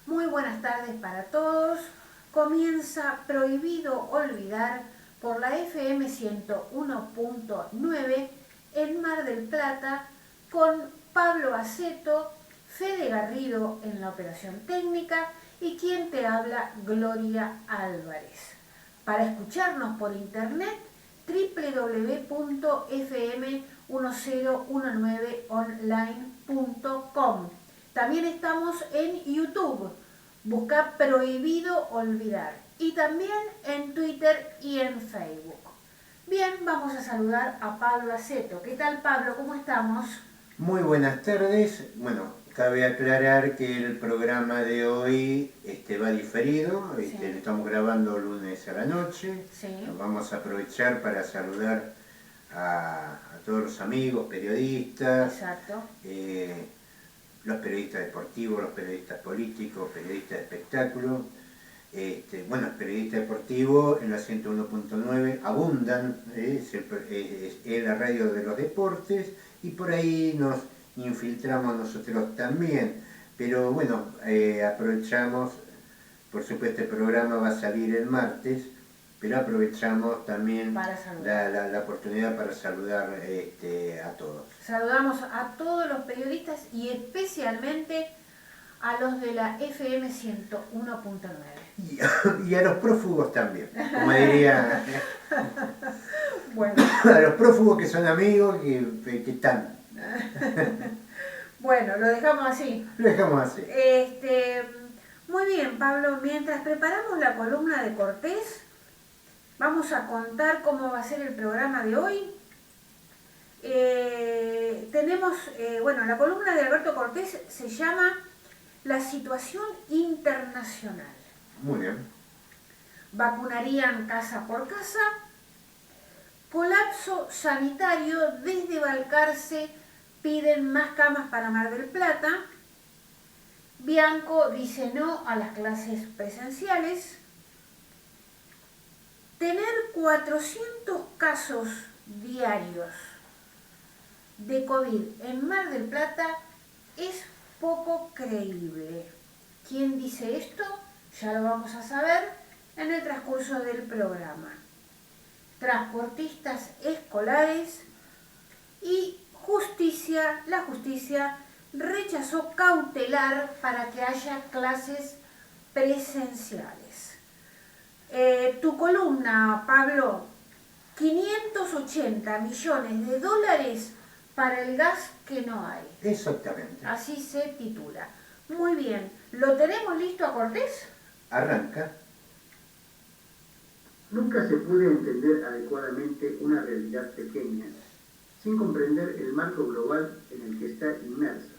Muy buenas tardes para todos. Comienza Prohibido Olvidar por la FM 101.9 en Mar del Plata con Pablo Aceto, Fede Garrido en la operación técnica y quien te habla, Gloria Álvarez. Para escucharnos por internet, www.fm1019online.com. También estamos en YouTube. Busca Prohibido Olvidar. Y también en Twitter y en Facebook. Bien, vamos a saludar a Pablo Aceto. ¿Qué tal, Pablo? ¿Cómo estamos? Muy buenas tardes. Bueno, cabe aclarar que el programa de hoy va diferido. Sí. Lo estamos grabando lunes a la noche. Sí. Nos vamos a aprovechar para saludar a todos los amigos, periodistas. Exacto. Los periodistas deportivos, los periodistas políticos, periodistas de espectáculo. Bueno, el periodista deportivo en la 101.9 abundan, es la radio de los deportes y por ahí nos infiltramos nosotros también. Pero bueno, aprovechamos, por supuesto el programa va a salir el martes, pero aprovechamos también la oportunidad para saludar a todos. Saludamos a todos los periodistas y especialmente a los de la FM 101.9. Y a los prófugos también, como diría. Bueno. A los prófugos que son amigos, que están. Bueno, lo dejamos así. Lo dejamos así. Muy bien, Pablo. Mientras preparamos la columna de Cortés, vamos a contar cómo va a ser el programa de hoy. Tenemos, la columna de Alberto Cortés se llama La situación internacional. Muy bien. Vacunarían casa por casa. Colapso sanitario. Desde Balcarce piden más camas para Mar del Plata. Bianco dice no a las clases presenciales. Tener 400 casos diarios de COVID en Mar del Plata es poco creíble. ¿Quién dice esto? Ya lo vamos a saber en el transcurso del programa. Transportistas escolares y la justicia rechazó cautelar para que haya clases presenciales. Tu columna, Pablo, 580 millones de dólares para el gas que no hay. Exactamente. Así se titula. Muy bien. ¿Lo tenemos listo a Cortés? Arranca. Nunca se puede entender adecuadamente una realidad pequeña sin comprender el marco global en el que está inmersa,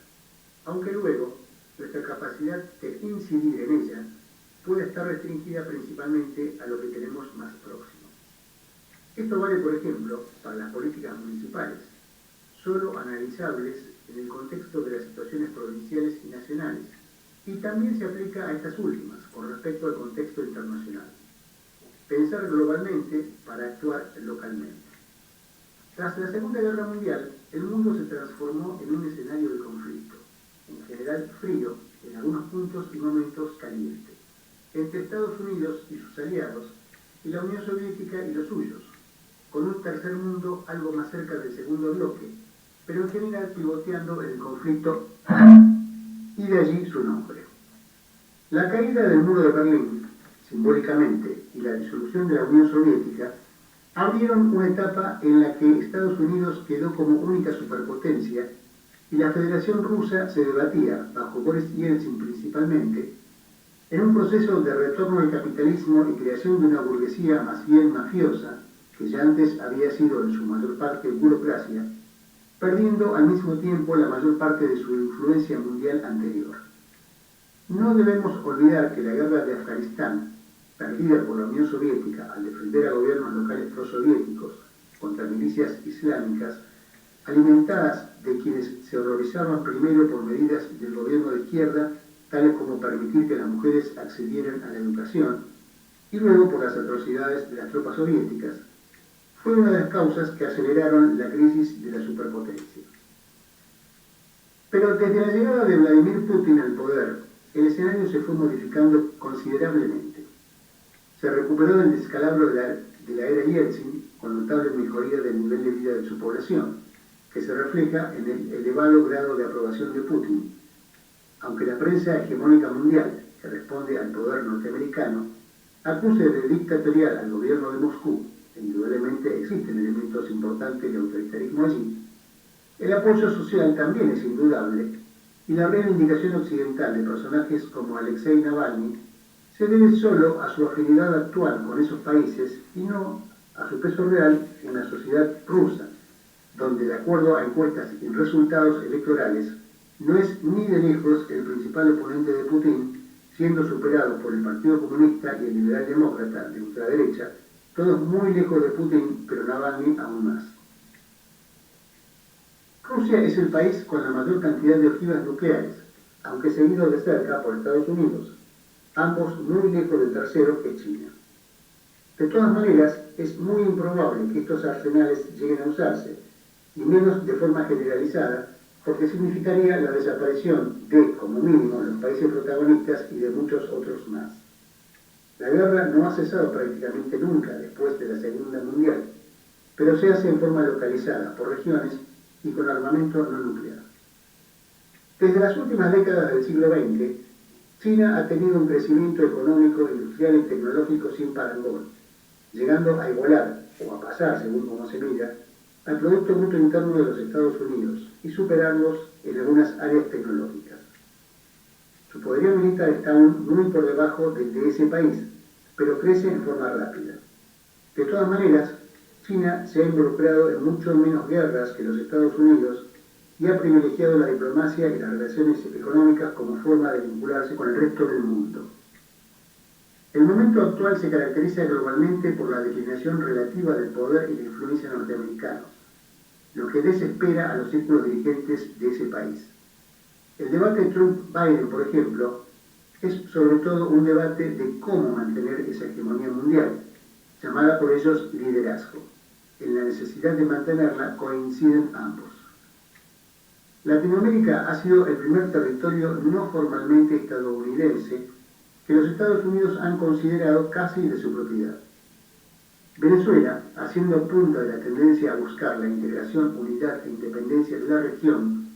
aunque luego nuestra capacidad de incidir en ella puede estar restringida principalmente a lo que tenemos más próximo. Esto vale, por ejemplo, para las políticas municipales, solo analizables en el contexto de las situaciones provinciales y nacionales, y también se aplica a estas últimas con respecto al contexto internacional. Pensar globalmente para actuar localmente. Tras la Segunda Guerra Mundial, el mundo se transformó en un escenario de conflicto, en general frío, en algunos puntos y momentos caliente, entre Estados Unidos y sus aliados y la Unión Soviética y los suyos, con un tercer mundo algo más cerca del segundo bloque, pero en general pivoteando en el conflicto, y de allí su nombre. La caída del muro de Berlín, simbólicamente, y la disolución de la Unión Soviética abrieron una etapa en la que Estados Unidos quedó como única superpotencia y la Federación Rusa se debatía, bajo Boris Yeltsin principalmente, en un proceso de retorno al capitalismo y creación de una burguesía más bien mafiosa, que ya antes había sido en su mayor parte burocracia, perdiendo al mismo tiempo la mayor parte de su influencia mundial anterior. No debemos olvidar que la guerra de Afganistán, perdida por la Unión Soviética al defender a gobiernos locales prosoviéticos contra milicias islámicas, alimentadas de quienes se horrorizaban primero por medidas del gobierno de izquierda, tales como permitir que las mujeres accedieran a la educación, y luego por las atrocidades de las tropas soviéticas, fue una de las causas que aceleraron la crisis de la superpotencia. Pero desde la llegada de Vladimir Putin al poder, el escenario se fue modificando considerablemente. Se recuperó del descalabro de la era Yeltsin, con notable mejoría del nivel de vida de su población, que se refleja en el elevado grado de aprobación de Putin, aunque la prensa hegemónica mundial, que responde al poder norteamericano, acuse de dictatorial al gobierno de Moscú, e indudablemente existen elementos importantes de autoritarismo allí, el apoyo social también es indudable, y la reivindicación occidental de personajes como Alexei Navalny se debe solo a su afinidad actual con esos países y no a su peso real en la sociedad rusa, donde, de acuerdo a encuestas y resultados electorales, no es ni de lejos el principal oponente de Putin, siendo superado por el Partido Comunista y el Liberal Demócrata de ultraderecha, todos muy lejos de Putin, pero Navalny aún más. Rusia es el país con la mayor cantidad de ojivas nucleares, aunque seguido de cerca por Estados Unidos, ambos muy lejos del tercero, que es China. De todas maneras, es muy improbable que estos arsenales lleguen a usarse, y menos de forma generalizada, porque significaría la desaparición de, como mínimo, los países protagonistas y de muchos otros más. La guerra no ha cesado prácticamente nunca después de la Segunda Mundial, pero se hace en forma localizada, por regiones y con armamento no nuclear. Desde las últimas décadas del siglo XX, China ha tenido un crecimiento económico, industrial y tecnológico sin parangón, llegando a igualar, o a pasar, según como se mira, al Producto Bruto Interno de los Estados Unidos y superarlos en algunas áreas tecnológicas. Su poderío militar está aún muy por debajo del de ese país, pero crece en forma rápida. De todas maneras, China se ha involucrado en mucho menos guerras que los Estados Unidos y ha privilegiado la diplomacia y las relaciones económicas como forma de vincularse con el resto del mundo. El momento actual se caracteriza globalmente por la declinación relativa del poder y la influencia norteamericanos, lo que desespera a los círculos dirigentes de ese país. El debate Trump-Biden, por ejemplo, es sobre todo un debate de cómo mantener esa hegemonía mundial, llamada por ellos liderazgo. En la necesidad de mantenerla coinciden ambos. Latinoamérica ha sido el primer territorio no formalmente estadounidense que los Estados Unidos han considerado casi de su propiedad. Venezuela, haciendo punta de la tendencia a buscar la integración, unidad e independencia de la región,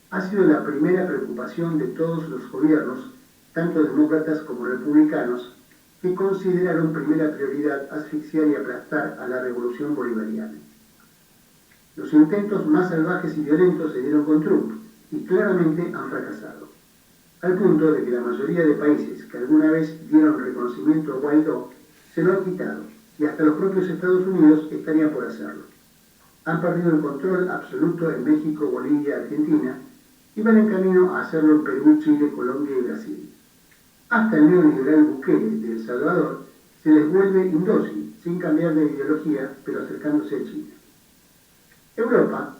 ha sido la primera preocupación de todos los gobiernos, tanto demócratas como republicanos, que consideraron primera prioridad asfixiar y aplastar a la revolución bolivariana. Los intentos más salvajes y violentos se dieron con Trump y claramente han fracasado, al punto de que la mayoría de países que alguna vez dieron reconocimiento a Guaidó se lo han quitado y hasta los propios Estados Unidos estarían por hacerlo. Han perdido el control absoluto en México, Bolivia, Argentina y van en camino a hacerlo en Perú, Chile, Colombia y Brasil. Hasta el neoliberal Bukele de El Salvador se les vuelve indócil, sin cambiar de ideología, pero acercándose a China. Europa,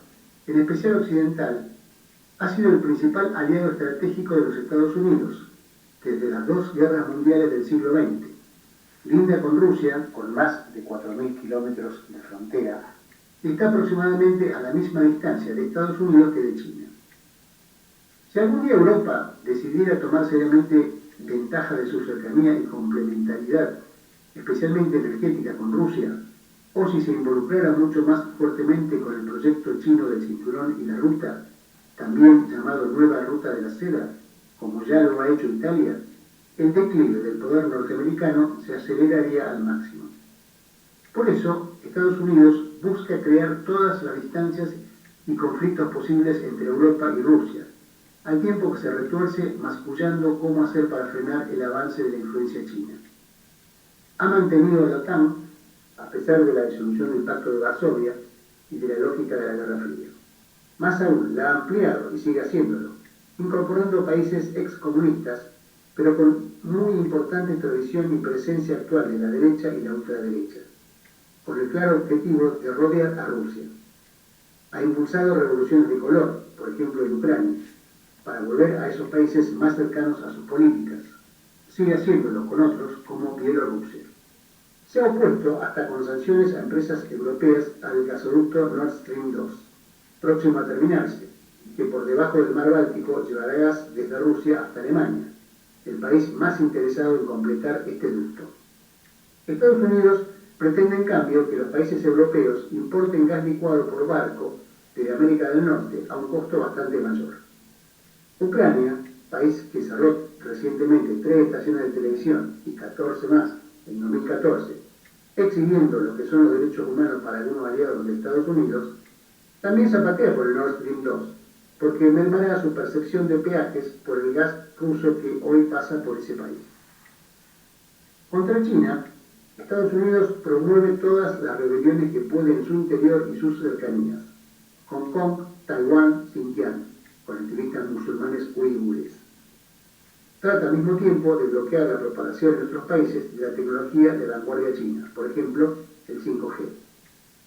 en especial occidental, ha sido el principal aliado estratégico de los Estados Unidos desde las dos guerras mundiales del siglo XX. Linda con Rusia, con más de 4.000 kilómetros de frontera, está aproximadamente a la misma distancia de Estados Unidos que de China. Si algún día Europa decidiera tomar seriamente ventaja de su cercanía y complementariedad, especialmente energética con Rusia, o si se involucrara mucho más fuertemente con el proyecto chino del cinturón y la ruta, también llamado Nueva Ruta de la Seda, como ya lo ha hecho Italia, el declive del poder norteamericano se aceleraría al máximo. Por eso, Estados Unidos busca crear todas las distancias y conflictos posibles entre Europa y Rusia, al tiempo que se retuerce mascullando cómo hacer para frenar el avance de la influencia china. Ha mantenido a la OTAN, a pesar de la disolución del Pacto de Varsovia y de la lógica de la Guerra Fría. Más aún, la ha ampliado y sigue haciéndolo, incorporando países excomunistas, pero con muy importante tradición y presencia actual de la derecha y la ultraderecha, con el claro objetivo de rodear a Rusia. Ha impulsado revoluciones de color, por ejemplo en Ucrania, para volver a esos países más cercanos a sus políticas. Sigue haciéndolo con otros como Bielorrusia. Se ha opuesto hasta con sanciones a empresas europeas al gasoducto Nord Stream 2, próximo a terminarse, que por debajo del mar Báltico llevará gas desde Rusia hasta Alemania, país más interesado en completar este ducto. Estados Unidos pretende en cambio que los países europeos importen gas licuado por barco de América del Norte a un costo bastante mayor. Ucrania, país que cerró recientemente 3 estaciones de televisión y 14 más en 2014, exhibiendo lo que son los derechos humanos para algunos aliados de Estados Unidos, también zapatea por el Nord Stream 2, porque mermará su percepción de peajes por el gas ruso que hoy pasa por ese país. Contra China, Estados Unidos promueve todas las rebeliones que puede en su interior y sus cercanías. Hong Kong, Taiwán, Xinjiang, con activistas musulmanes uigures. Trata al mismo tiempo de bloquear la propagación en otros países de la tecnología de vanguardia china, por ejemplo, el 5G.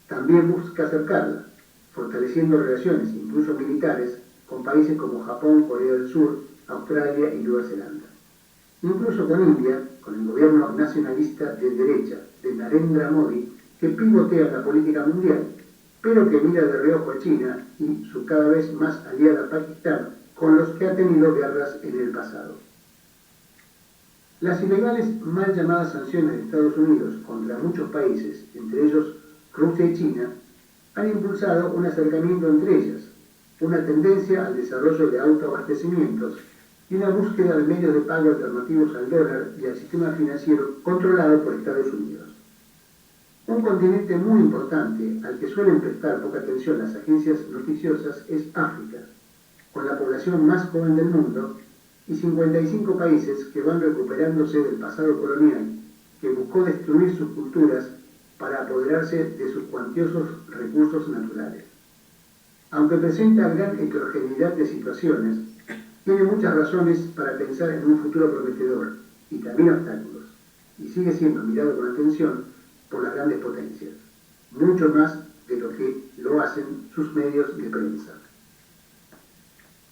También busca acercarla, fortaleciendo relaciones, incluso militares, con países como Japón, Corea del Sur, Australia y Nueva Zelanda. Incluso con India, con el gobierno nacionalista de derecha de Narendra Modi, que pivotea la política mundial, pero que mira de reojo a China y su cada vez más aliada Pakistán, con los que ha tenido guerras en el pasado. Las ilegales mal llamadas sanciones de Estados Unidos contra muchos países, entre ellos Rusia y China, han impulsado un acercamiento entre ellas, una tendencia al desarrollo de autoabastecimientos y una búsqueda de medios de pago alternativos al dólar y al sistema financiero controlado por Estados Unidos. Un continente muy importante al que suelen prestar poca atención las agencias noticiosas es África, con la población más joven del mundo y 55 países que van recuperándose del pasado colonial que buscó destruir sus culturas para apoderarse de sus cuantiosos recursos naturales. Aunque presenta gran heterogeneidad de situaciones, tiene muchas razones para pensar en un futuro prometedor y también obstáculos, y sigue siendo mirado con atención por las grandes potencias, mucho más de lo que lo hacen sus medios de prensa.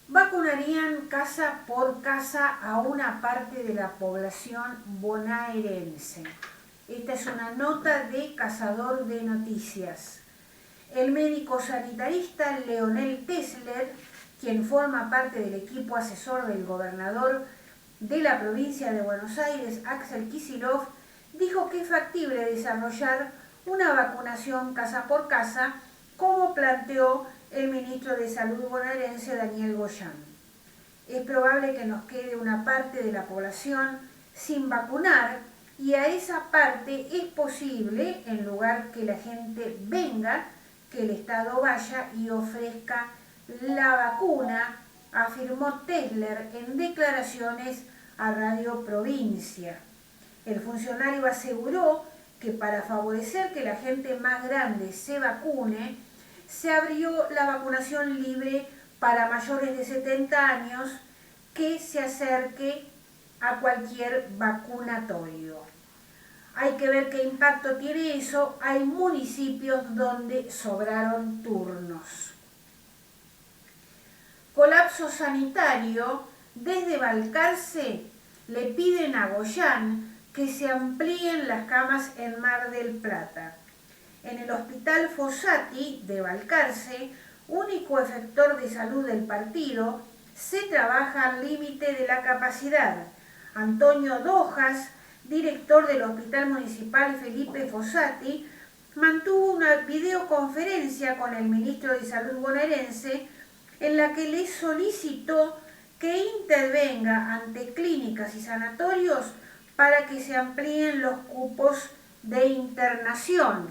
Vacunarían casa por casa a una parte de la población bonaerense. Esta es una nota de Cazador de Noticias. El médico sanitarista Leonel Tesler, quien forma parte del equipo asesor del gobernador de la provincia de Buenos Aires, Axel Kicillof, dijo que es factible desarrollar una vacunación casa por casa, como planteó el ministro de Salud bonaerense Daniel Goyan. Es probable que nos quede una parte de la población sin vacunar y a esa parte es posible, en lugar que la gente venga, que el Estado vaya y ofrezca la vacuna, afirmó Tesler en declaraciones a Radio Provincia. El funcionario aseguró que para favorecer que la gente más grande se vacune, se abrió la vacunación libre para mayores de 70 años que se acerque a cualquier vacunatorio. Hay que ver qué impacto tiene eso. Hay municipios donde sobraron turnos. Colapso sanitario. Desde Balcarce le piden a Goyan que se amplíen las camas en Mar del Plata. En el Hospital Fossati de Balcarce, único efector de salud del partido, se trabaja al límite de la capacidad. Antonio Dojas, director del Hospital Municipal Felipe Fossati, mantuvo una videoconferencia con el ministro de Salud bonaerense en la que le solicitó que intervenga ante clínicas y sanatorios para que se amplíen los cupos de internación.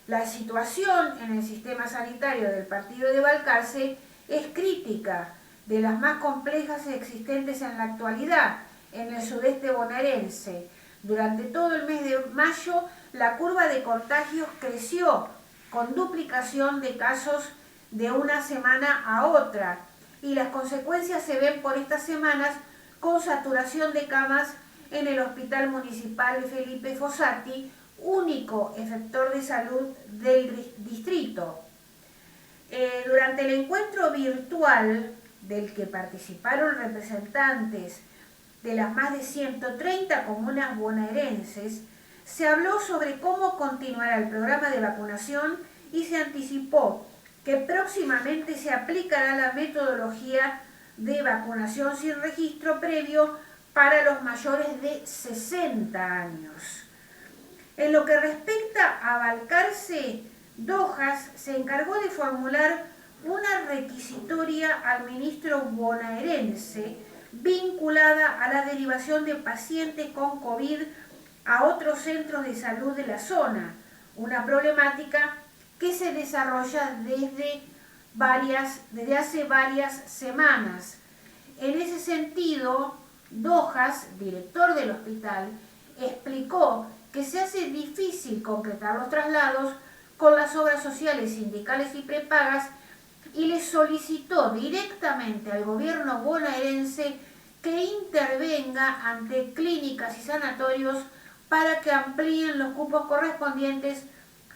La situación en el sistema sanitario del partido de Balcarce es crítica, de las más complejas existentes en la actualidad en el sudeste bonaerense. Durante todo el mes de mayo, la curva de contagios creció, con duplicación de casos de una semana a otra, y las consecuencias se ven por estas semanas con saturación de camas en el Hospital Municipal Felipe Fossati, único efector de salud del distrito. Durante el encuentro virtual del que participaron representantes de las más de 130 comunas bonaerenses, se habló sobre cómo continuará el programa de vacunación y se anticipó que próximamente se aplicará la metodología de vacunación sin registro previo para los mayores de 60 años. En lo que respecta a Balcarce, Dojas se encargó de formular una requisitoria al ministro bonaerense vinculada a la derivación de pacientes con COVID a otros centros de salud de la zona, una problemática que se desarrolla desde hace varias semanas. En ese sentido, Dojas, director del hospital, explicó que se hace difícil concretar los traslados con las obras sociales, sindicales y prepagas y le solicitó directamente al gobierno bonaerense que intervenga ante clínicas y sanatorios para que amplíen los cupos correspondientes,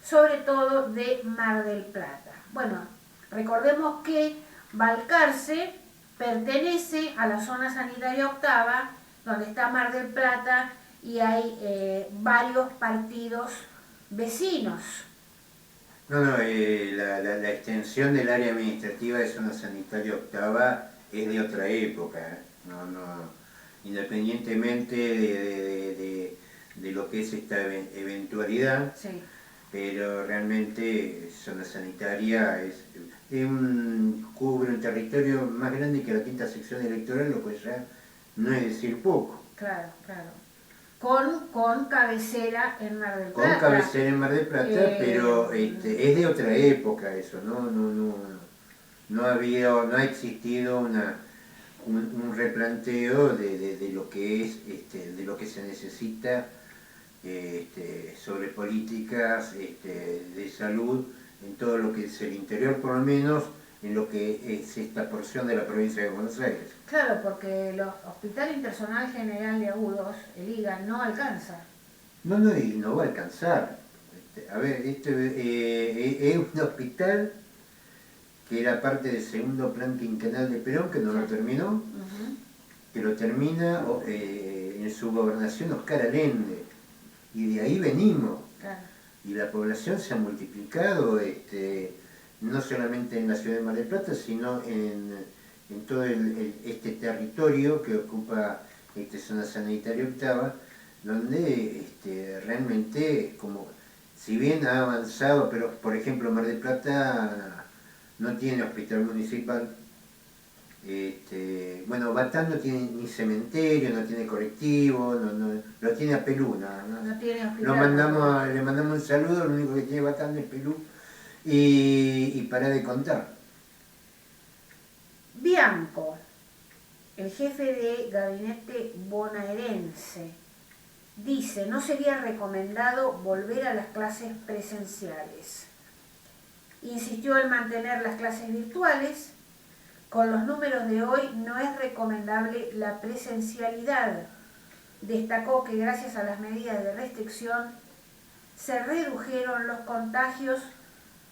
sobre todo de Mar del Plata. Bueno, recordemos que Balcarce pertenece a la zona sanitaria octava, donde está Mar del Plata, y hay varios partidos vecinos. No, la extensión del área administrativa de zona sanitaria octava es de otra época, ¿eh? Independientemente de lo que es esta eventualidad, Sí. Pero realmente zona sanitaria cubre un territorio más grande que la quinta sección electoral, lo cual ya no es decir poco. Claro, claro. Con cabecera en Mar del Plata. Con cabecera en Mar del Plata, pero es de otra época eso, no ha existido un replanteo de lo que es, de lo que se necesita sobre políticas de salud en todo lo que es el interior, por lo menos en lo que es esta porción de la provincia de Buenos Aires. Claro, porque el Hospital Intersonal General de Agudos, el IGA, no alcanza. Y no va a alcanzar. A ver, es un hospital que era parte del segundo plan quinquenal de Perón, que no lo terminó, que lo termina en su gobernación Oscar Allende, y de ahí venimos. Claro. Y la población se ha multiplicado, no solamente en la ciudad de Mar del Plata, sino en todo este territorio que ocupa zona sanitaria octava, donde realmente, si bien ha avanzado, pero por ejemplo Mar del Plata no tiene hospital municipal, bueno, Batán no tiene ni cementerio, no tiene colectivo, lo tiene a Pelú, nada más. No tiene hospital. Le mandamos un saludo, lo único que tiene Batán es Pelú, y para de contar. Bianco, el jefe de gabinete bonaerense, dice: no sería recomendado volver a las clases presenciales. Insistió en mantener las clases virtuales. Con los números de hoy no es recomendable la presencialidad. Destacó que gracias a las medidas de restricción se redujeron los contagios,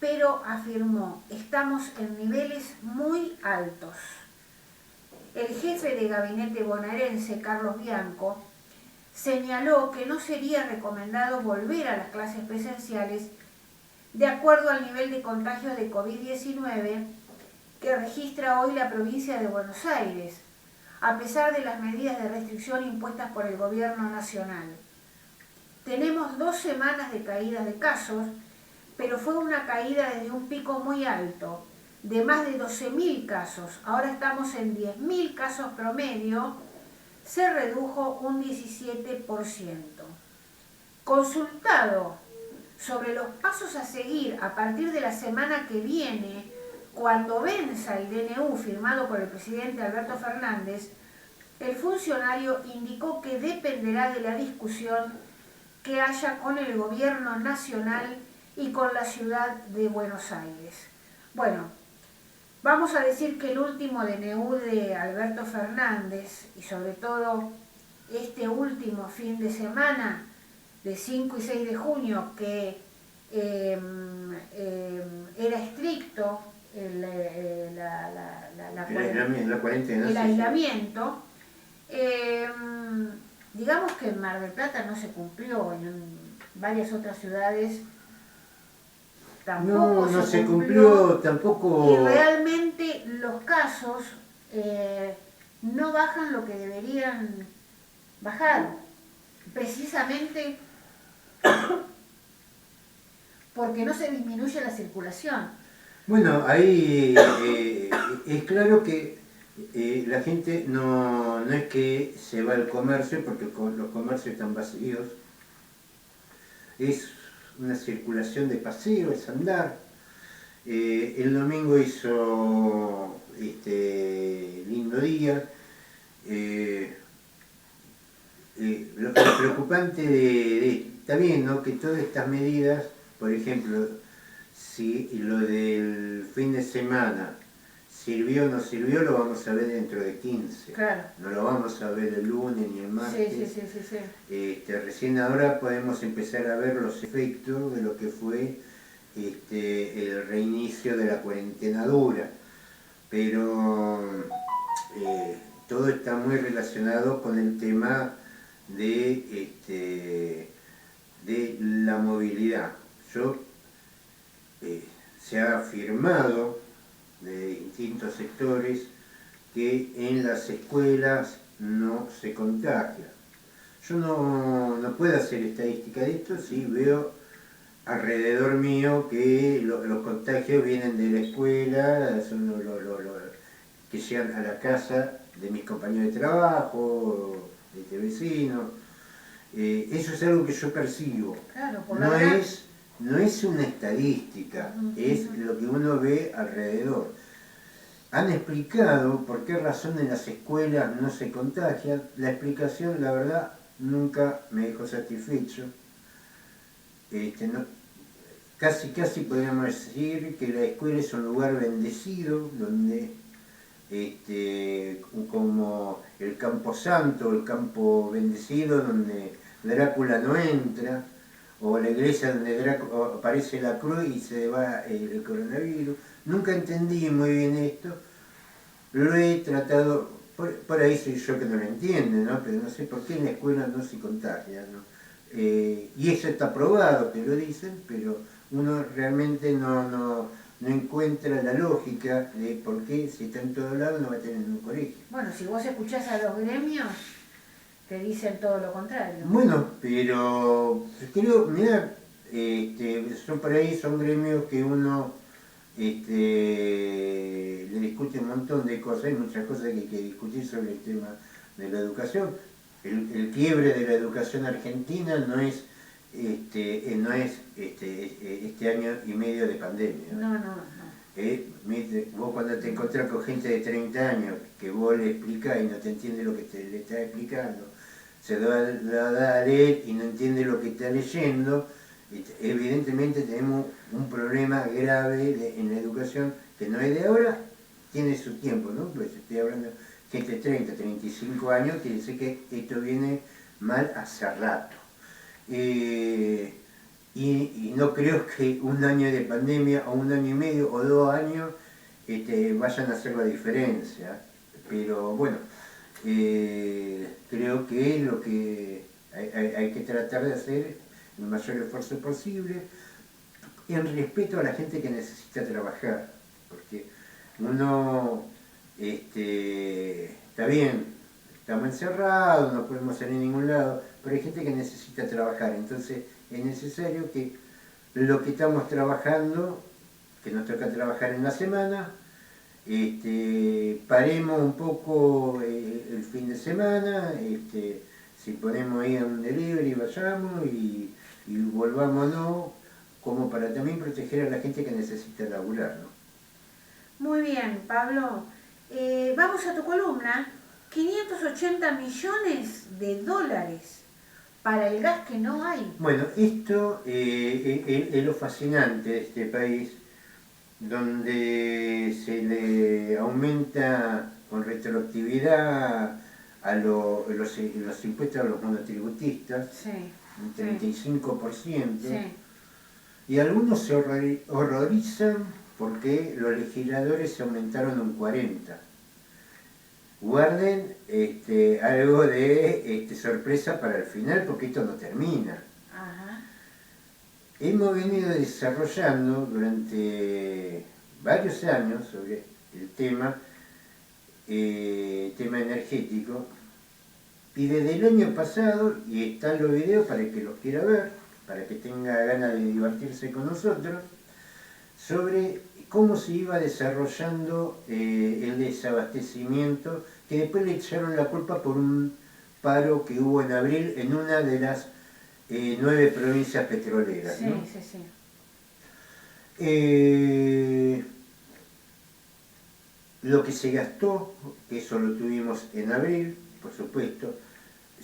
pero afirmó: estamos en niveles muy altos. El jefe de gabinete bonaerense, Carlos Bianco, señaló que no sería recomendado volver a las clases presenciales de acuerdo al nivel de contagios de COVID-19 que registra hoy la provincia de Buenos Aires, a pesar de las medidas de restricción impuestas por el gobierno nacional. Tenemos 2 semanas de caída de casos, pero fue una caída desde un pico muy alto, de más de 12.000 casos. Ahora estamos en 10.000 casos promedio, se redujo un 17%. Consultado sobre los pasos a seguir a partir de la semana que viene, cuando venza el DNU firmado por el presidente Alberto Fernández, el funcionario indicó que dependerá de la discusión que haya con el gobierno nacional y con la ciudad de Buenos Aires. Bueno, vamos a decir que el último DNU de Alberto Fernández, y sobre todo este último fin de semana, de 5 y 6 de junio, que era estricto el aislamiento, digamos que en Mar del Plata no se cumplió, en varias otras ciudades tampoco no se cumplió tampoco. Y realmente los casos no bajan lo que deberían bajar, precisamente porque no se disminuye la circulación. Bueno, ahí es claro que la gente no es que se va al comercio, porque los comercios están vacíos, es una circulación de paseo, es andar. El domingo hizo lindo día. Lo preocupante está bien, ¿no?, que todas estas medidas, por ejemplo, si lo del fin de semana sirvió o no sirvió, lo vamos a ver dentro de 15. Claro. No lo vamos a ver el lunes ni el martes. Sí. Recién ahora podemos empezar a ver los efectos de lo que fue el reinicio de la cuarentena dura. Pero todo está muy relacionado con el tema de la movilidad. Se ha afirmado de distintos sectores que en las escuelas no se contagia. Yo no puedo hacer estadística de esto, sí veo alrededor mío que los contagios vienen de la escuela, son que llegan a la casa de mis compañeros de trabajo, de vecinos. Eso es algo que yo percibo. Claro, por no es una estadística, es lo que uno ve alrededor. Han explicado por qué razón en las escuelas no se contagian. La explicación, la verdad, nunca me dejó satisfecho. Casi podríamos decir que la escuela es un lugar bendecido, donde como el camposanto, el campo bendecido, donde Drácula no entra, o la iglesia donde aparece la cruz y se va el coronavirus. Nunca entendí muy bien esto, lo he tratado, por ahí soy yo que no lo entiende, ¿no? Pero no sé por qué en la escuela no se contagia, ¿no? Y eso está probado, que lo dicen, pero uno realmente no encuentra la lógica de por qué, si está en todos lados, no va a tener en un colegio. Bueno, si vos escuchás a los gremios, te dicen todo lo contrario. Bueno, pero creo, mirá, son por ahí, son gremios que uno le discute un montón de cosas, hay muchas cosas que hay que discutir sobre el tema de la educación. El quiebre de la educación argentina no es este año y medio de pandemia. No. Vos cuando te encontrás con gente de 30 años que vos le explicás y no te entiende lo que le estás explicando, se lo da a leer y no entiende lo que está leyendo, evidentemente tenemos un problema grave en la educación que no es de ahora, tiene su tiempo, ¿no? Pues estoy hablando de gente de 30, 35 años, quiere decir que esto viene mal hace rato. Y no creo que un año de pandemia, o un año y medio, o 2 años, vayan a hacer la diferencia. Pero bueno, creo que lo que hay que tratar de hacer el mayor esfuerzo posible, en respeto a la gente que necesita trabajar, porque uno, está bien, estamos encerrados, no podemos salir a ningún lado, pero hay gente que necesita trabajar, entonces es necesario que lo que estamos trabajando, que nos toca trabajar en la semana, paremos un poco el fin de semana, si podemos ir a un delivery, vayamos y volvámonos, como para también proteger a la gente que necesita laburar, ¿no? Muy bien, Pablo. Vamos a tu columna. 580 millones de dólares para el gas que no hay. Bueno, esto es lo fascinante de este país, donde se le aumenta con retroactividad a los impuestos a los monotributistas, un 35%, y algunos se horrorizan porque los legisladores se aumentaron un 40%. Guarden algo de sorpresa para el final, porque esto no termina. Ajá. Hemos venido desarrollando durante varios años sobre el tema energético, Y desde el año pasado, y están los videos para el que los quiera ver, para que tenga ganas de divertirse con nosotros, sobre cómo se iba desarrollando el desabastecimiento, que después le echaron la culpa por un paro que hubo en abril en una de las 9 provincias petroleras, Sí, ¿no? sí, sí. Lo que se gastó, que eso lo tuvimos en abril, por supuesto,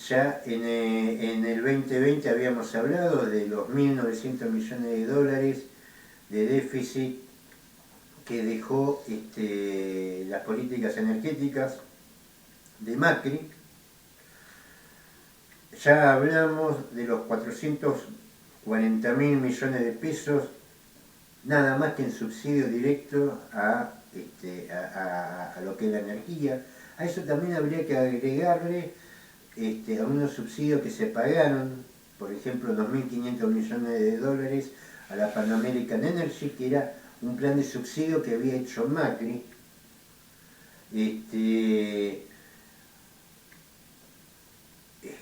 ya en el 2020 habíamos hablado de los 1.900 millones de dólares de déficit que dejó las políticas energéticas de Macri. Ya hablamos de los 440.000 millones de pesos, nada más que en subsidio directo a lo que es la energía. A eso también habría que agregarle algunos subsidios que se pagaron, por ejemplo 2.500 millones de dólares a la Pan American Energy, que era un plan de subsidio que había hecho Macri.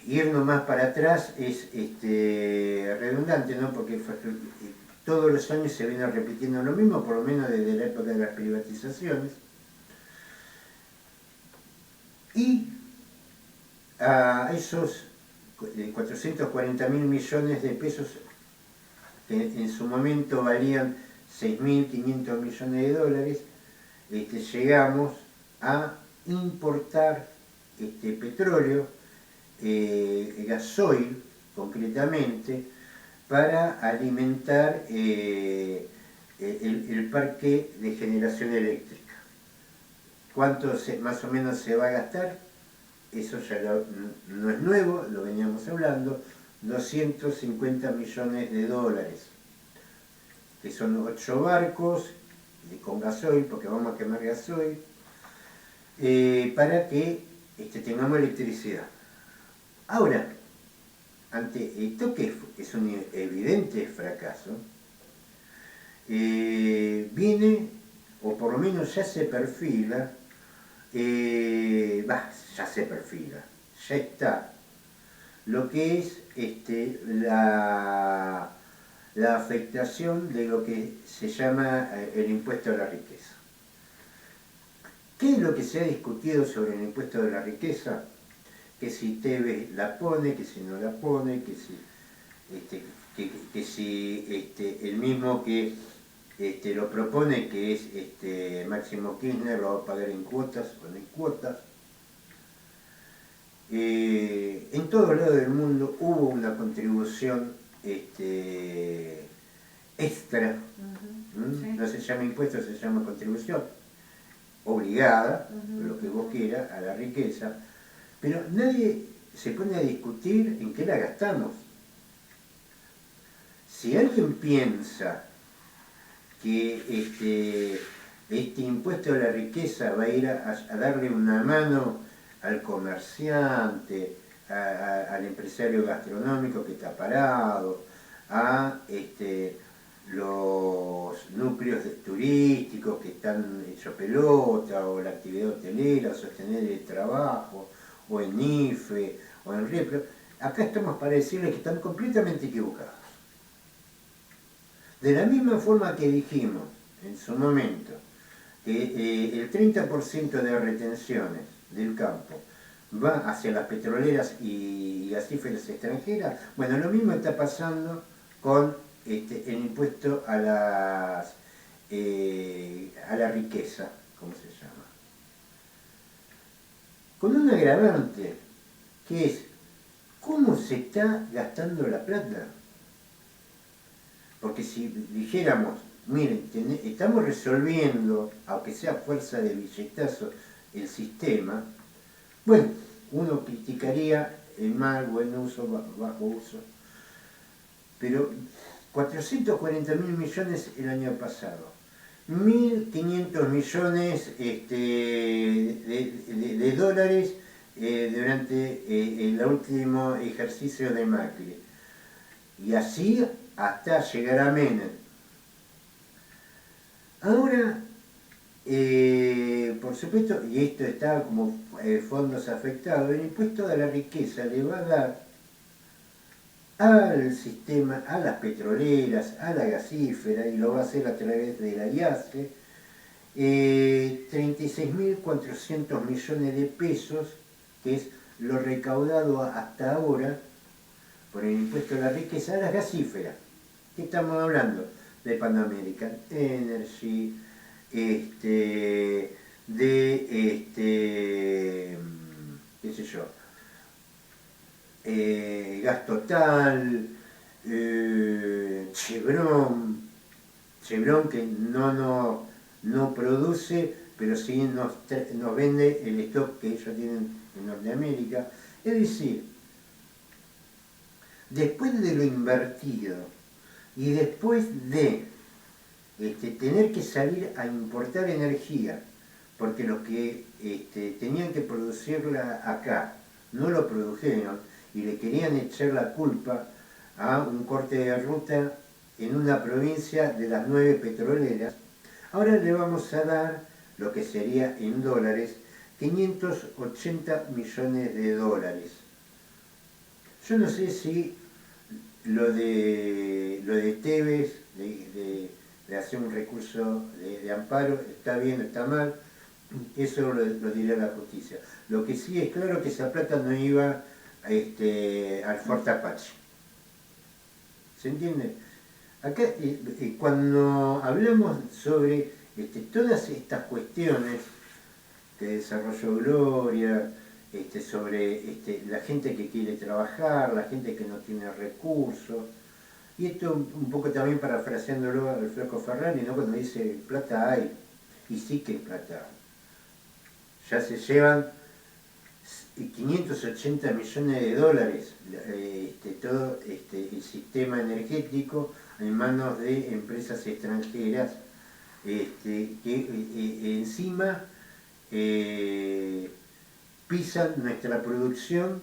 Irnos más para atrás es redundante, ¿no? Porque todos los años se viene repitiendo lo mismo, por lo menos desde la época de las privatizaciones. Y a esos 440.000 millones de pesos, que en su momento valían 6.500 millones de dólares, llegamos a importar petróleo, gasoil concretamente, para alimentar el parque de generación eléctrica. ¿Cuánto más o menos se va a gastar? Eso ya no es nuevo, lo veníamos hablando, 250 millones de dólares, que son 8 barcos con gasoil, porque vamos a quemar gasoil, para que tengamos electricidad. Ahora, ante esto que es un evidente fracaso, viene, o por lo menos ya se perfila, ya está lo que es la afectación de lo que se llama el impuesto a la riqueza. ¿Qué es lo que se ha discutido sobre el impuesto de la riqueza? Que si Tevez la pone, que si no la pone, que si el mismo que lo propone, que es Máximo Kirchner, lo va a pagar en cuotas o no en cuotas. En todos lados del mundo hubo una contribución extra, Sí. no se llama impuesto, se llama contribución obligada, lo que vos quieras, a la riqueza, pero nadie se pone a discutir en qué la gastamos. Si alguien piensa que este impuesto a la riqueza va a ir a darle una mano al comerciante, al empresario gastronómico que está parado, a los núcleos turísticos que están hechos pelota, o la actividad hotelera, o sostener el trabajo, o en IFE, o en RIEP, acá estamos para decirles que están completamente equivocados. De la misma forma que dijimos en su momento que el 30% de retenciones del campo va hacia las petroleras y gasíferas extranjeras, bueno, lo mismo está pasando con el impuesto a la riqueza, ¿cómo se llama? Con un agravante, que es cómo se está gastando la plata. Porque si dijéramos, miren, estamos resolviendo, aunque sea fuerza de billetazo, el sistema, bueno, uno criticaría el mal, buen uso, bajo uso, pero 440.000 millones el año pasado, 1.500 millones de dólares durante el último ejercicio de Macri. Y así hasta llegar a Menem. Ahora, Por supuesto, y esto está como fondos afectados, el impuesto a la riqueza le va a dar al sistema, a las petroleras, a la gasífera, y lo va a hacer a través de la IACE, 36.400 millones de pesos, que es lo recaudado hasta ahora por el impuesto a la riqueza a las gasíferas. ¿Qué estamos hablando? De Pan American Energy, qué sé yo, Gas Total, Chevron que no produce, pero sí nos vende el stock que ellos tienen en Norteamérica. Es decir, después de lo invertido y después de tener que salir a importar energía, porque los que tenían que producirla acá no lo produjeron y le querían echar la culpa a un corte de ruta en una provincia de las 9 petroleras, ahora le vamos a dar lo que sería en dólares 580 millones de dólares. Yo no sé si lo de Tevez, de hacer un recurso de amparo, está bien o está mal, eso lo dirá la justicia. Lo que sí es claro que esa plata no iba al Fort Apache. ¿Se entiende? Acá, cuando hablamos sobre todas estas cuestiones que desarrolló Gloria, sobre la gente que quiere trabajar, la gente que no tiene recursos, y esto un poco también parafraseándolo al flaco Ferrari, ¿no? Cuando dice plata hay, y sí que hay plata. Ya se llevan 580 millones de dólares todo el sistema energético en manos de empresas extranjeras que encima pisan nuestra producción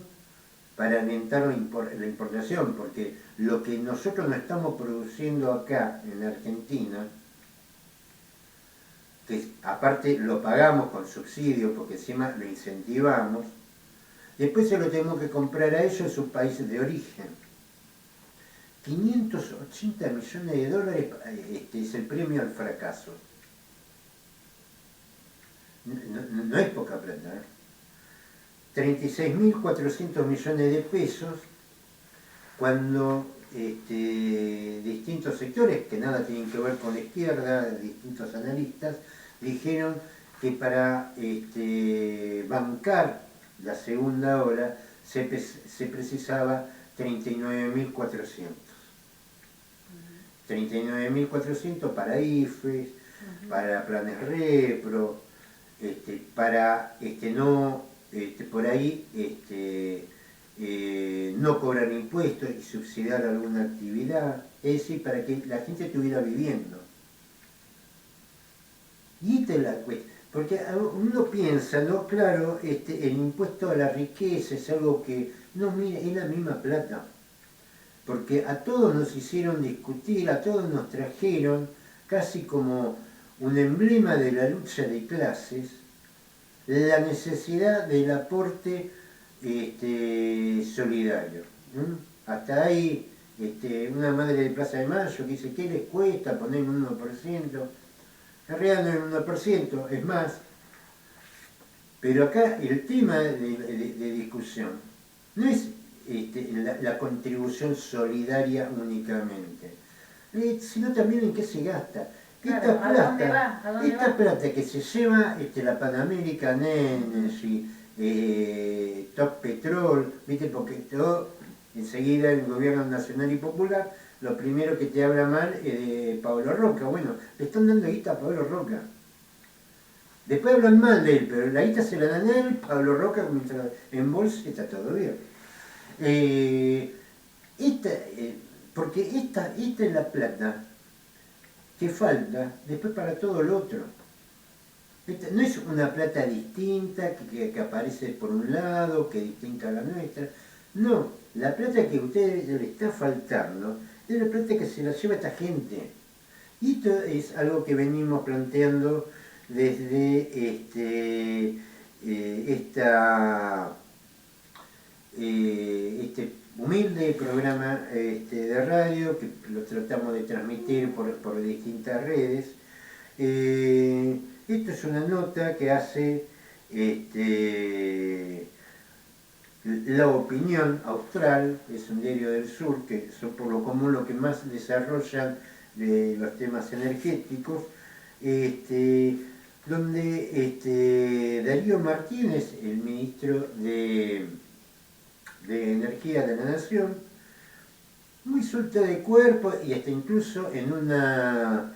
para alentar la importación, porque lo que nosotros no estamos produciendo acá en Argentina, que aparte lo pagamos con subsidios porque encima lo incentivamos, después se lo tenemos que comprar a ellos en sus países de origen. 580 millones de dólares es el premio al fracaso. No es poca plata, ¿eh? 36.400 millones de pesos cuando distintos sectores, que nada tienen que ver con la izquierda, distintos analistas, dijeron que para bancar la segunda ola se precisaba 39.400. 39.400 para IFES, para planes repro, para por ahí no cobrar impuestos y subsidiar alguna actividad, es decir, para que la gente estuviera viviendo. Y esta es la cuestión, porque uno piensa, ¿no? Claro, el impuesto a la riqueza es algo que, no, mira, es la misma plata, porque a todos nos hicieron discutir, a todos nos trajeron casi como un emblema de la lucha de clases, la necesidad del aporte solidario. Hasta ahí, una madre de Plaza de Mayo que dice, ¿qué les cuesta poner un 1%? En realidad no es un 1%, es más. Pero acá el tema de discusión no es la contribución solidaria únicamente, sino también en qué se gasta. Claro, Esta plata que se lleva la Pan American Energy, Top Petrol, ¿viste? Porque todo, enseguida el gobierno nacional y popular, lo primero que te habla mal es de Pablo Roca. Bueno, le están dando guita a Pablo Roca. Después hablan mal de él, pero la guita se la dan a él, Pablo Roca, mientras en bolsa está todo bien. Porque esta es la plata que falta después para todo lo otro. No es una plata distinta que aparece por un lado, que es distinta a la nuestra. No, la plata que a ustedes les está faltando es la plata que se la lleva esta gente. Y esto es algo que venimos planteando desde este humilde programa de radio que lo tratamos de transmitir por distintas redes. Esto es una nota que hace La Opinión Austral, es un diario del sur, que son por lo común lo que más desarrollan los temas energéticos, donde Darío Martínez, el ministro de Energía de la Nación, muy suelta de cuerpo y hasta incluso en una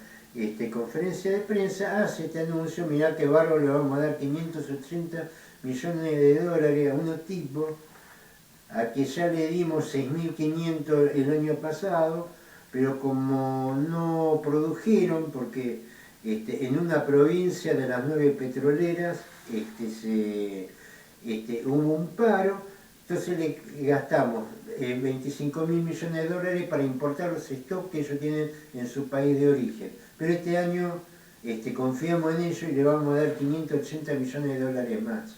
conferencia de prensa hace este anuncio: mirá que bárbaro, le vamos a dar 580 millones de dólares a unos tipos a que ya le dimos 6.500 el año pasado, pero como no produjeron, porque en una provincia de las 9 petroleras hubo un paro, entonces le gastamos 25.000 millones de dólares para importar los stocks que ellos tienen en su país de origen. Pero este año confiamos en ellos y le vamos a dar 580 millones de dólares más.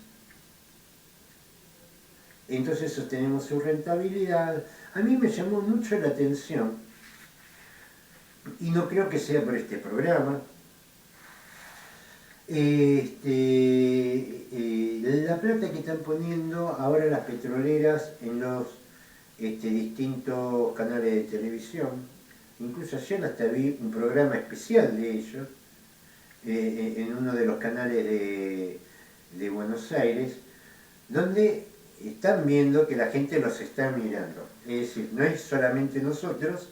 Entonces sostenemos su rentabilidad. A mí me llamó mucho la atención, y no creo que sea por este programa, la plata que están poniendo ahora las petroleras en los distintos canales de televisión. Incluso ayer hasta vi un programa especial de ellos en uno de los canales de Buenos Aires, donde están viendo que la gente los está mirando. Es decir, no es solamente nosotros,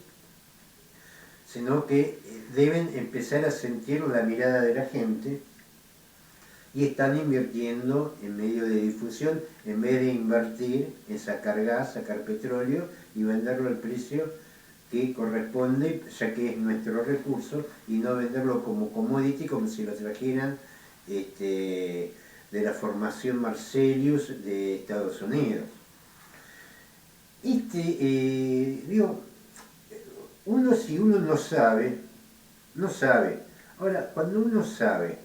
sino que deben empezar a sentir la mirada de la gente, y están invirtiendo en medios de difusión en vez de invertir en sacar gas, sacar petróleo y venderlo al precio que corresponde, ya que es nuestro recurso, y no venderlo como commodity, como si lo trajeran de la formación Marcellus de Estados Unidos. Si uno no sabe, no sabe. Ahora, cuando uno sabe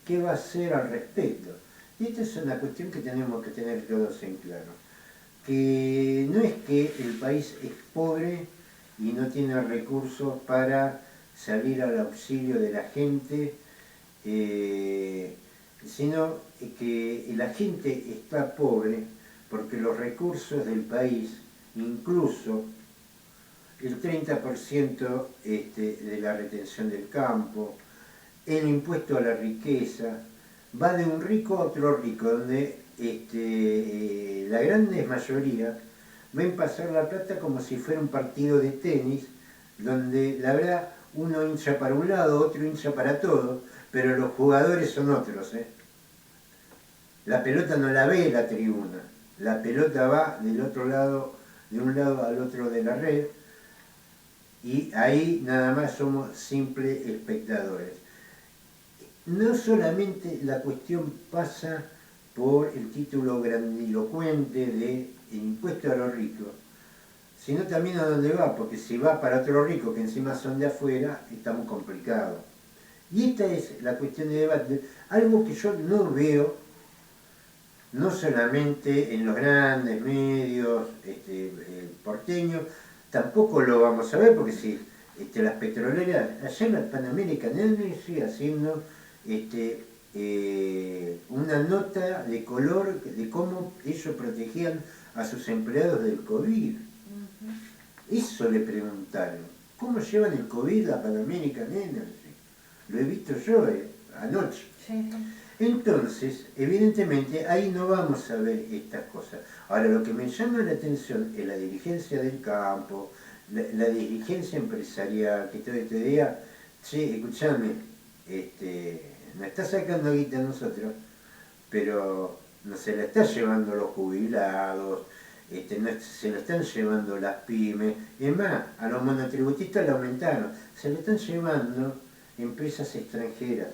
qué va a hacer al respecto, y esta es una cuestión que tenemos que tener todos en claro, que no es que el país es pobre y no tiene recursos para salir al auxilio de la gente, sino que la gente está pobre porque los recursos del país, incluso el 30% de la retención del campo, el impuesto a la riqueza, va de un rico a otro rico, donde la gran mayoría ven pasar la plata como si fuera un partido de tenis, donde la verdad uno hincha para un lado, otro hincha para todo, pero los jugadores son otros. La pelota no la ve la tribuna, la pelota va del otro lado, de un lado al otro de la red, y ahí nada más somos simples espectadores. No solamente la cuestión pasa por el título grandilocuente de impuesto a los ricos, sino también a dónde va, porque si va para otro rico que encima son de afuera, estamos complicados. Y esta es la cuestión de debate, algo que yo no veo, no solamente en los grandes medios porteños, tampoco lo vamos a ver, porque si las petroleras, ayer la Pan American Energy haciendo una nota de color de cómo ellos protegían a sus empleados del COVID. Eso le preguntaron, ¿cómo llevan el COVID a Pan American Energy? Lo he visto yo anoche. Sí. Entonces, evidentemente, ahí no vamos a ver estas cosas. Ahora, lo que me llama la atención es la dirigencia del campo, la dirigencia empresarial, que todo este día, che, escuchame, nos está sacando guita a nosotros, pero no se la está llevando los jubilados, no se lo están llevando las pymes, es más, a los monotributistas lo aumentaron, se lo están llevando empresas extranjeras.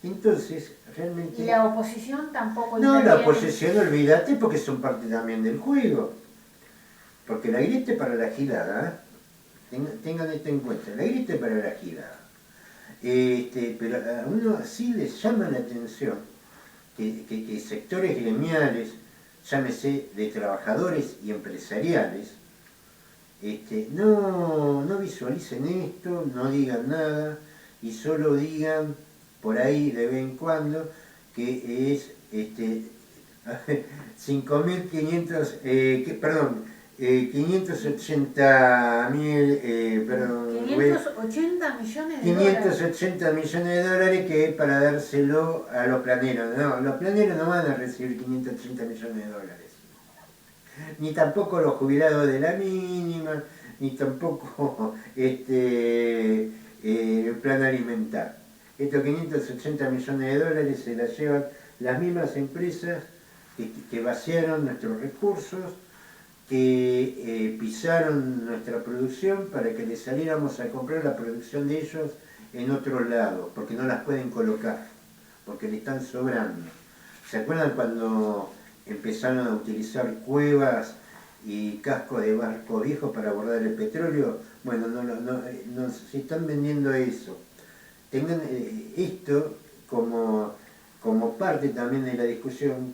Entonces, realmente... ¿Y la oposición tampoco? No, la oposición, olvídate, porque son parte también del juego. Porque la grieta es para la gilada, tengan esto en cuenta, la grieta es para la gilada. Pero a uno sí les llama la atención que sectores gremiales, llámese de trabajadores y empresariales, no visualicen esto, no digan nada y solo digan por ahí de vez en cuando que es 5.500, perdón, 580.000, perdón, 580 millones de 580 millones de dólares que es para dárselo a los planeros. No, los planeros no van a recibir 580 millones de dólares. Ni tampoco los jubilados de la mínima, ni tampoco el plan alimentar. Estos 580 millones de dólares se las llevan las mismas empresas que vaciaron nuestros recursos, que pisaron nuestra producción para que les saliéramos a comprar la producción de ellos en otro lado, porque no las pueden colocar, porque le están sobrando. ¿Se acuerdan cuando empezaron a utilizar cuevas y cascos de barco viejo para abordar el petróleo? Bueno, no se están vendiendo eso. Tengan esto como parte también de la discusión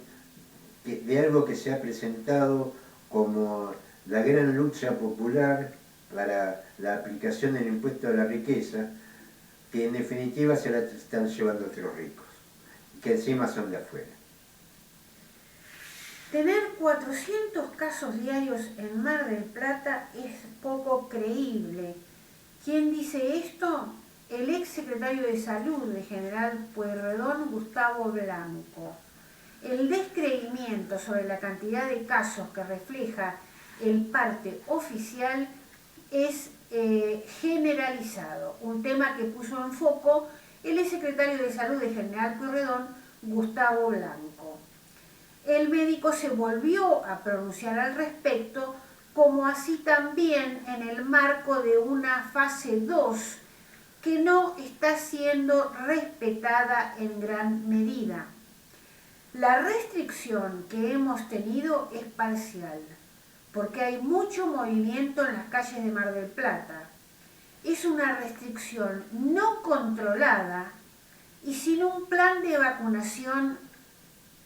de algo que se ha presentado como la gran lucha popular para la aplicación del impuesto a la riqueza, que en definitiva se la están llevando otros ricos, que encima son de afuera. Tener 400 casos diarios en Mar del Plata es poco creíble. ¿Quién dice esto? El ex secretario de Salud de General Pueyrredón, Gustavo Blanco. El descreimiento sobre la cantidad de casos que refleja el parte oficial es generalizado, un tema que puso en foco el ex secretario de Salud de General Pueyrredón, Gustavo Blanco. El médico se volvió a pronunciar al respecto, como así también en el marco de una fase 2 que no está siendo respetada en gran medida. La restricción que hemos tenido es parcial, porque hay mucho movimiento en las calles de Mar del Plata. Es una restricción no controlada y sin un plan de vacunación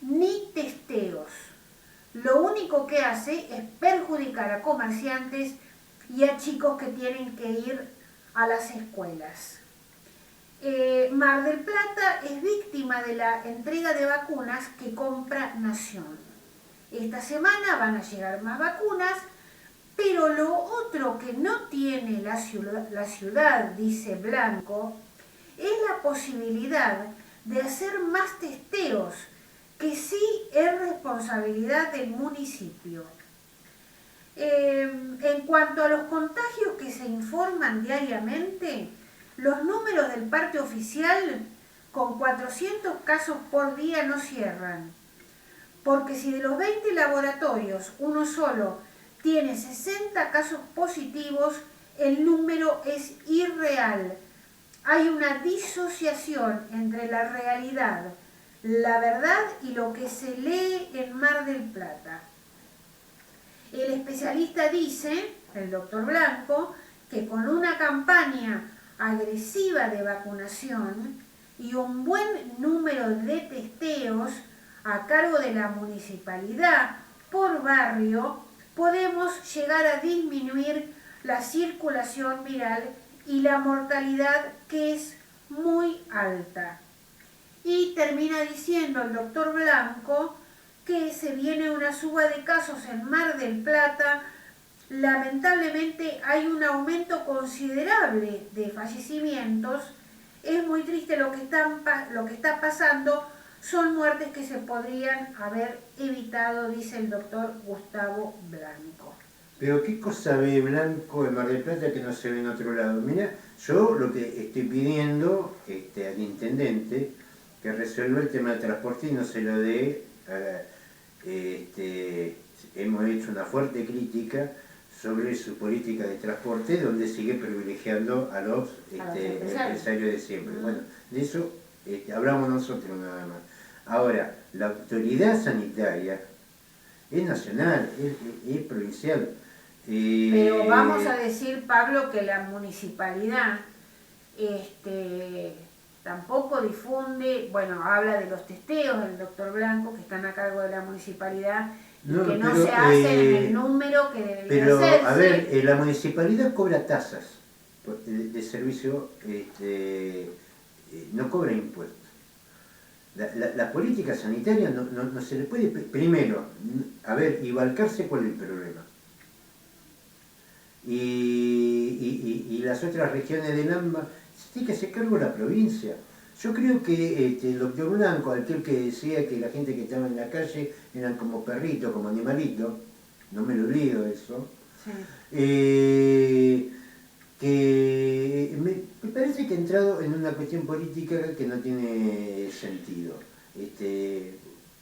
ni testeos. Lo único que hace es perjudicar a comerciantes y a chicos que tienen que ir a las escuelas. Mar del Plata es víctima de la entrega de vacunas que compra Nación. Esta semana van a llegar más vacunas, pero lo otro que no tiene la ciudad, dice Blanco, es la posibilidad de hacer más testeos, que sí es responsabilidad del municipio. En cuanto a los contagios que se informan diariamente, los números del parte oficial con 400 casos por día no cierran, porque si de los 20 laboratorios uno solo tiene 60 casos positivos, el número es irreal. Hay una disociación entre la realidad, la verdad y lo que se lee en Mar del Plata. El especialista dice, el doctor Blanco, que con una campaña agresiva de vacunación y un buen número de testeos a cargo de la municipalidad por barrio, podemos llegar a disminuir la circulación viral y la mortalidad, que es muy alta. Y termina diciendo el doctor Blanco que se viene una suba de casos en Mar del Plata. Lamentablemente hay un aumento considerable de fallecimientos. Es muy triste lo que está pasando. Son muertes que se podrían haber evitado, dice el doctor Gustavo Blanco. Pero ¿qué cosa ve Blanco en Mar del Plata que no se ve en otro lado? Mirá, yo lo que estoy pidiendo al intendente que resuelva el tema del transporte y no se lo dé. Hemos hecho una fuerte crítica sobre su política de transporte, donde sigue privilegiando a los empresarios de siempre. Bueno, de eso hablamos nosotros nada más. Ahora, la autoridad sanitaria es nacional, es provincial. Pero vamos a decir, Pablo, que la municipalidad Tampoco difunde, bueno, habla de los testeos del doctor Blanco, que están a cargo de la municipalidad, y que no se hacen en el número que debería hacerse. Pero, a ver, la municipalidad cobra tasas de servicio, no cobra impuestos. La política sanitaria no se le puede, primero, a ver, y balcarse cuál es el problema. Y las otras regiones del AMBA, se tiene que hacer cargo la provincia. Yo creo que el doctor Blanco, aquel que decía que la gente que estaba en la calle eran como perritos, como animalitos, no me lo olvido eso, Sí. Que me parece que ha entrado en una cuestión política que no tiene sentido.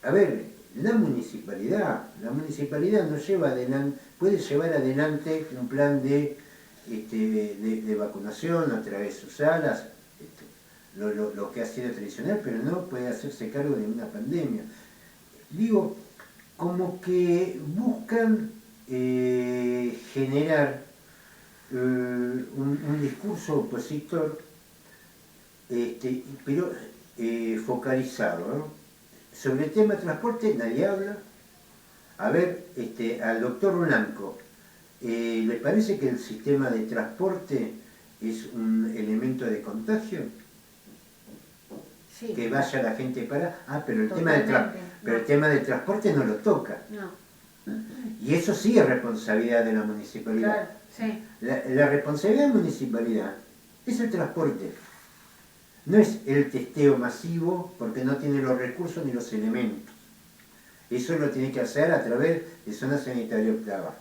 A ver, la municipalidad no lleva adelante, puede llevar adelante un plan de vacunación a través de sus salas, lo que ha sido tradicional, pero no puede hacerse cargo de una pandemia. Digo, como que buscan generar un discurso opositor, pero focalizado, ¿no? Sobre el tema de transporte nadie habla. A ver, al doctor Blanco, ¿le parece que el sistema de transporte es un elemento de contagio? Sí. Que vaya la gente para... pero el Totalmente, tema del transporte no lo toca. No. Y eso sí es responsabilidad de la municipalidad. Claro, sí. La responsabilidad de la municipalidad es el transporte. No es el testeo masivo porque no tiene los recursos ni los elementos. Eso lo tiene que hacer a través de zona sanitaria octava,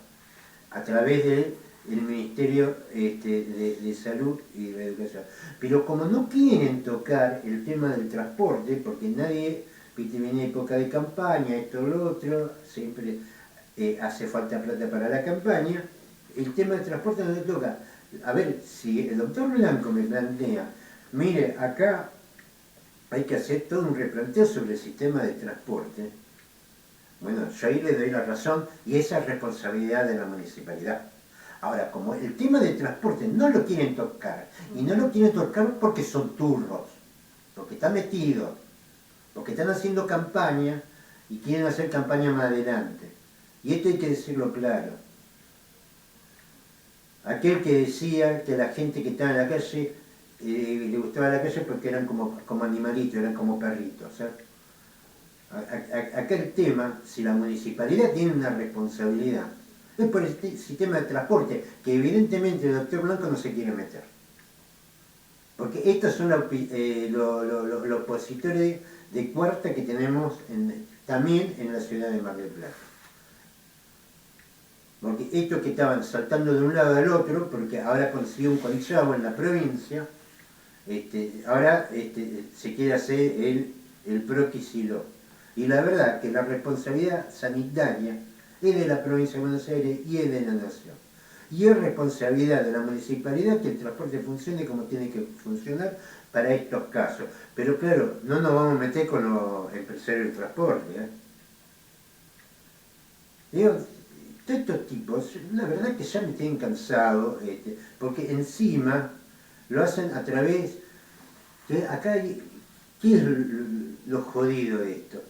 a través del Ministerio de Salud y de Educación. Pero como no quieren tocar el tema del transporte, porque nadie, viene época de campaña, esto o lo otro, siempre hace falta plata para la campaña, el tema del transporte no le toca. A ver, si el doctor Blanco me plantea, mire, acá hay que hacer todo un replanteo sobre el sistema de transporte, bueno, yo ahí le doy la razón y esa es responsabilidad de la municipalidad. Ahora, como el tema de transporte no lo quieren tocar, y no lo quieren tocar porque son turros, porque están metidos, porque están haciendo campaña y quieren hacer campaña más adelante. Y esto hay que decirlo claro. Aquel que decía que la gente que estaba en la calle le gustaba la calle porque eran como animalitos, eran como perritos. Acá el tema, si la municipalidad tiene una responsabilidad, es por el sistema de transporte, que evidentemente el doctor Blanco no se quiere meter. Porque estos son los opositores de cuarta que tenemos también en la ciudad de Mar del Plata. Porque estos que estaban saltando de un lado al otro, porque ahora consiguió un concejal en la provincia, ahora se quiere hacer el proquisilo. Y la verdad que la responsabilidad sanitaria es de la provincia de Buenos Aires y es de la nación. Y es responsabilidad de la municipalidad que el transporte funcione como tiene que funcionar para estos casos. Pero claro, no nos vamos a meter con los empresarios del transporte. Digo, todos estos tipos, la verdad que ya me tienen cansado, porque encima lo hacen a través... Acá ¿qué es lo jodido de esto?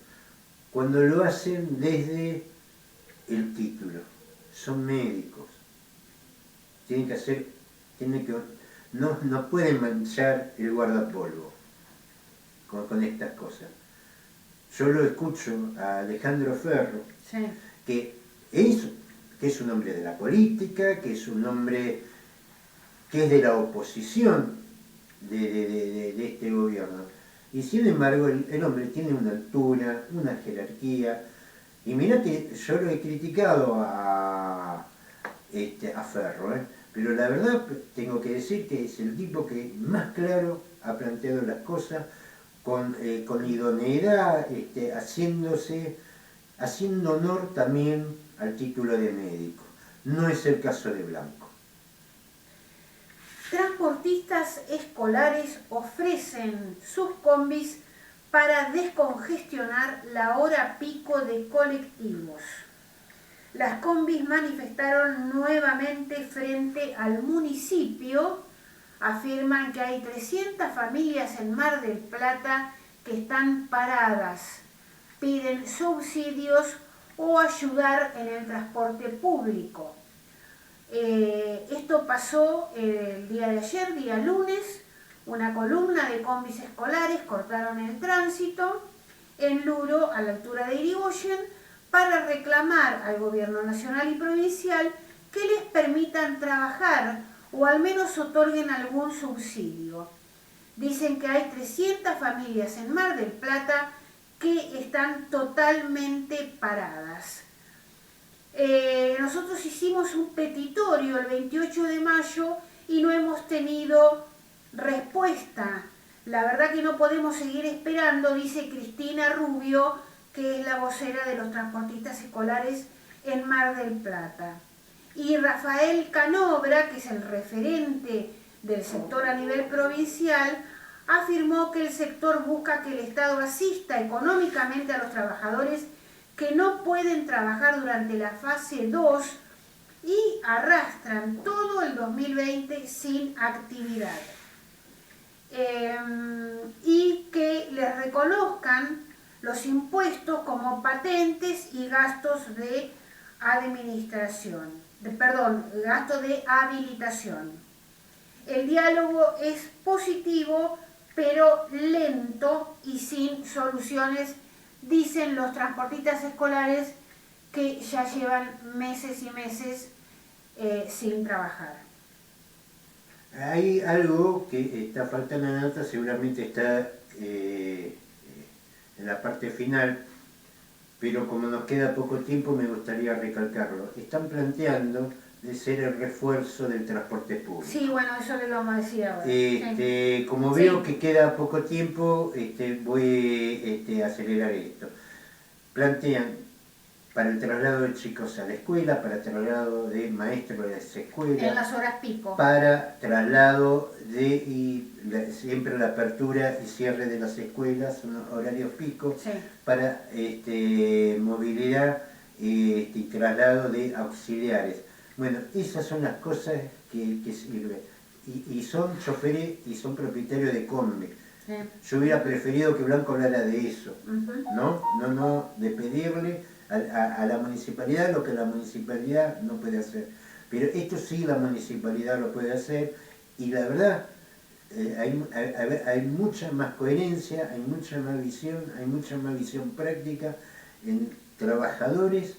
Cuando lo hacen desde el título, son médicos, no pueden manchar el guardapolvo con estas cosas. Yo lo escucho a Alejandro Ferro, Sí. que es un hombre de la política, que es un hombre que es de la oposición de este gobierno. Y sin embargo el hombre tiene una altura, una jerarquía, y mirá que yo lo he criticado a Ferro, pero la verdad tengo que decir que es el tipo que más claro ha planteado las cosas, con idoneidad, haciendo honor también al título de médico. No es el caso de Blanco. Transportistas escolares ofrecen sus combis para descongestionar la hora pico de colectivos. Las combis manifestaron nuevamente frente al municipio afirman que hay 300 familias en Mar del Plata que están paradas, piden subsidios o ayudar en el transporte público. Esto pasó el día de ayer, día lunes, una columna de combis escolares cortaron el tránsito en Luro, a la altura de Irigoyen, para reclamar al gobierno nacional y provincial que les permitan trabajar o al menos otorguen algún subsidio. Dicen que hay 300 familias en Mar del Plata que están totalmente paradas. Nosotros hicimos un petitorio el 28 de mayo y no hemos tenido respuesta. La verdad que no podemos seguir esperando, dice Cristina Rubio, que es la vocera de los transportistas escolares en Mar del Plata. Y Rafael Canobra, que es el referente del sector a nivel provincial, afirmó que el sector busca que el Estado asista económicamente a los trabajadores que no pueden trabajar durante la fase 2 y arrastran todo el 2020 sin actividad. Y que les reconozcan los impuestos como patentes y gastos de administración, gastos de habilitación. El diálogo es positivo, pero lento y sin soluciones, dicen los transportistas escolares que ya llevan meses y meses sin trabajar. Hay algo que está faltando en la nota, seguramente está en la parte final, pero como nos queda poco tiempo me gustaría recalcarlo. Están planteando de ser el refuerzo del transporte público. Sí, bueno, eso le vamos a decir ahora. Sí. Como veo que queda poco tiempo, voy a acelerar esto. Plantean para el traslado de chicos a la escuela, para el traslado de maestros a las escuelas. En las horas pico. Para traslado siempre la apertura y cierre de las escuelas, son horarios pico. Sí. Para movilidad y traslado de auxiliares. Bueno, esas son las cosas que sirven. Y son choferes y son propietarios de combi. Sí. Yo hubiera preferido que Blanco hablara de eso, no de pedirle a la municipalidad lo que la municipalidad no puede hacer. Pero esto sí la municipalidad lo puede hacer y la verdad hay mucha más coherencia, hay mucha más visión práctica en trabajadores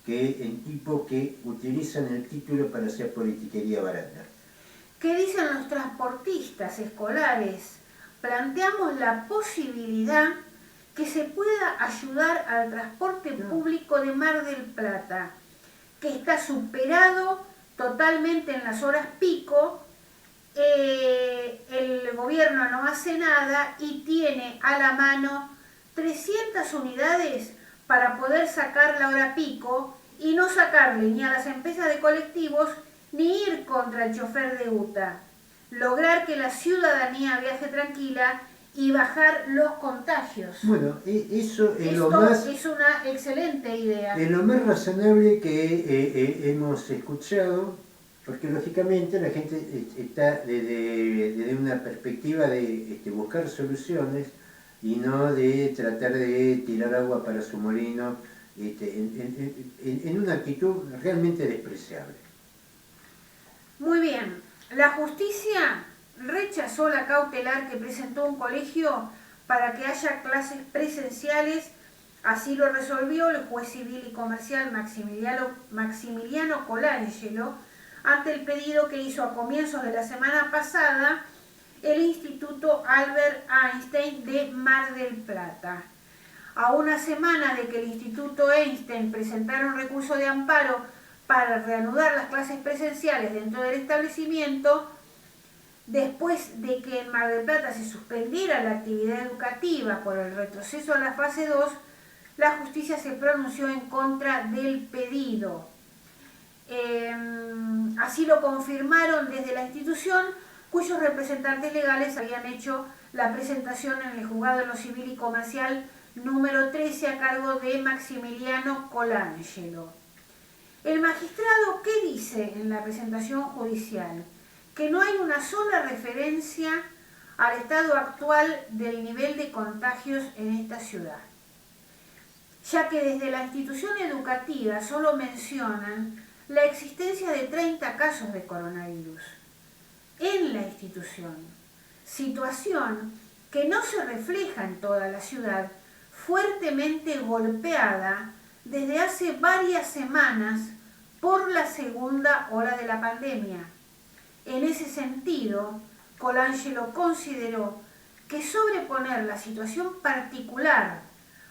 que en tipos que utilizan el título para hacer politiquería barata. ¿Qué dicen los transportistas escolares? Planteamos la posibilidad que se pueda ayudar al transporte público de Mar del Plata, que está superado totalmente en las horas pico. El gobierno no hace nada y tiene a la mano 300 unidades para poder sacar la hora pico y no sacarle ni a las empresas de colectivos ni ir contra el chofer de UTA. Lograr que la ciudadanía viaje tranquila y bajar los contagios. Bueno, eso es es una excelente idea. Es lo más razonable que hemos escuchado, porque lógicamente la gente está desde una perspectiva de buscar soluciones y no de tratar de tirar agua para su molino en una actitud realmente despreciable. Muy bien. La justicia rechazó la cautelar que presentó un colegio para que haya clases presenciales. Así lo resolvió el juez civil y comercial Maximiliano Colangelo ante el pedido que hizo a comienzos de la semana pasada el Instituto Albert Einstein de Mar del Plata. A una semana de que el Instituto Einstein presentara un recurso de amparo para reanudar las clases presenciales dentro del establecimiento, después de que en Mar del Plata se suspendiera la actividad educativa por el retroceso a la fase 2, la justicia se pronunció en contra del pedido. Así lo confirmaron desde la institución, cuyos representantes legales habían hecho la presentación en el Juzgado de lo Civil y Comercial número 13 a cargo de Maximiliano Colangelo. El magistrado, ¿qué dice en la presentación judicial? que no hay una sola referencia al estado actual del nivel de contagios en esta ciudad, ya que desde la institución educativa solo mencionan la existencia de 30 casos de coronavirus en la institución, situación que no se refleja en toda la ciudad, fuertemente golpeada desde hace varias semanas por la segunda ola de la pandemia. En ese sentido, Colangelo consideró que sobreponer la situación particular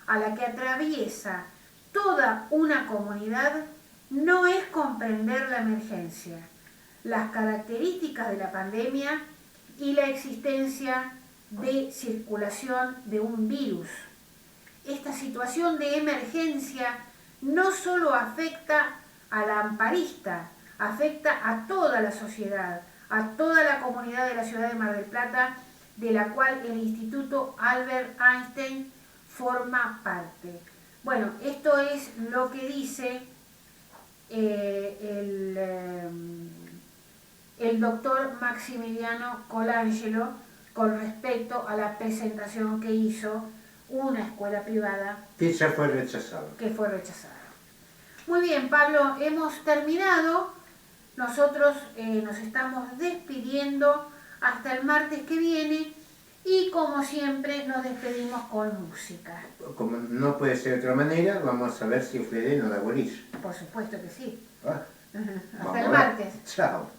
a la que atraviesa toda una comunidad no es comprender la emergencia, las características de la pandemia y la existencia de circulación de un virus. Esta situación de emergencia no solo afecta a la amparista, afecta a toda la sociedad, a toda la comunidad de la ciudad de Mar del Plata, de la cual el Instituto Albert Einstein forma parte. Bueno, esto es lo que dice el doctor Maximiliano Colangelo con respecto a la presentación que hizo una escuela privada Que ya fue rechazado. que fue rechazada. Muy bien, Pablo, hemos terminado. Nosotros nos estamos despidiendo hasta el martes que viene y como siempre nos despedimos con música. Como no puede ser de otra manera, vamos a ver si Fede nos da bolillo. Por supuesto que sí. Ah, Hasta el martes. Chao.